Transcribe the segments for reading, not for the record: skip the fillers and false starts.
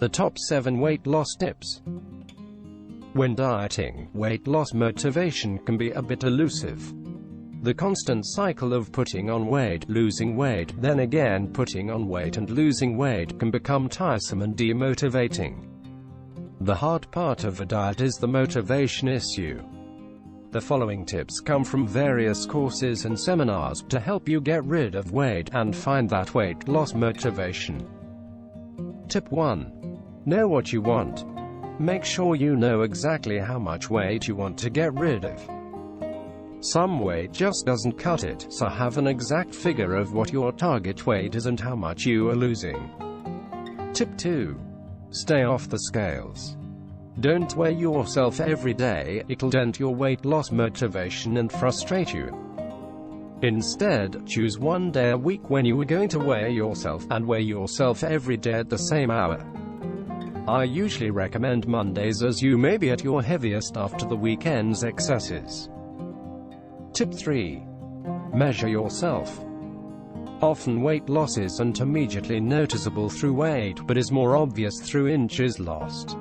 The top 7 weight loss tips. When dieting, weight loss motivation can be a bit elusive. The constant cycle of putting on weight, losing weight, then again putting on weight and losing weight can become tiresome and demotivating. The hard part of a diet is the motivation issue. The following tips come from various courses and seminars to help you get rid of weight and find that weight loss motivation. Tip 1. Know what you want. Make sure you know exactly how much weight you want to get rid of. Some weight just doesn't cut it, so have an exact figure of what your target weight is and how much you are losing. Tip 2. Stay off the scales. Don't weigh yourself every day, it'll dent your weight loss motivation and frustrate you. Instead, choose one day a week when you are going to weigh yourself, and weigh yourself every day at the same hour. I usually recommend Mondays as you may be at your heaviest after the weekend's excesses. Tip 3. Measure yourself. Often weight loss isn't immediately noticeable through weight, but is more obvious through inches lost.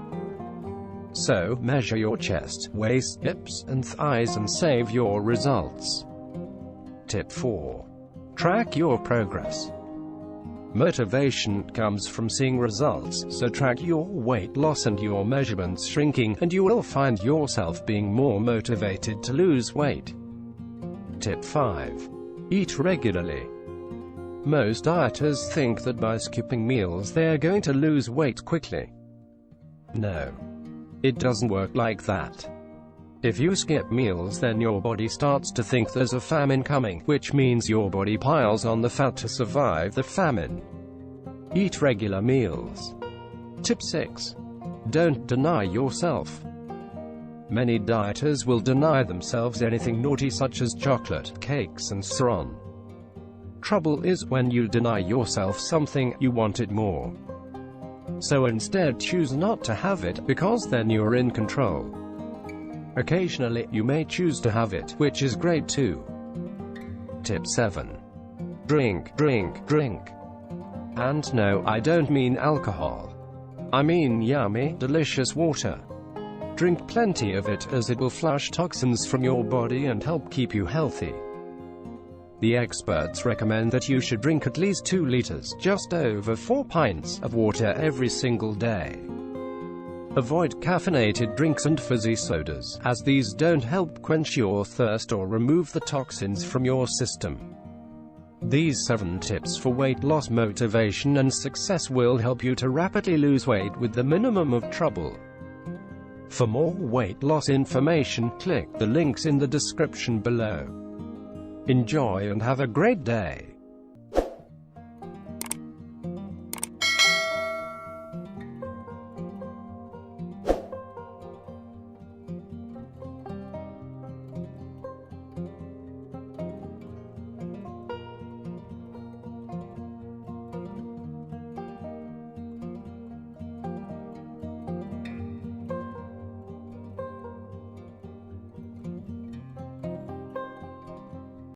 So, measure your chest, waist, hips, and thighs and save your results. Tip 4. Track your progress. Motivation comes from seeing results, so track your weight loss and your measurements shrinking, and you will find yourself being more motivated to lose weight. Tip 5. Eat regularly. Most dieters think that by skipping meals they are going to lose weight quickly. No. It doesn't work like that. If you skip meals, then your body starts to think there's a famine coming, which means your body piles on the fat to survive the famine. Eat regular meals. Tip 6. Don't deny yourself. Many dieters will deny themselves anything naughty such as chocolate, cakes and so on. Trouble is, when you deny yourself something, you want it more. So instead choose not to have it, because then you're in control. Occasionally, you may choose to have it, which is great too. Tip 7. Drink, drink, drink. And no, I don't mean alcohol. I mean yummy, delicious water. Drink plenty of it, as it will flush toxins from your body and help keep you healthy. The experts recommend that you should drink at least 2 liters, just over 4 pints, of water every single day. Avoid caffeinated drinks and fizzy sodas, as these don't help quench your thirst or remove the toxins from your system. These 7 tips for weight loss motivation and success will help you to rapidly lose weight with the minimum of trouble. For more weight loss information, click the links in the description below. Enjoy and have a great day.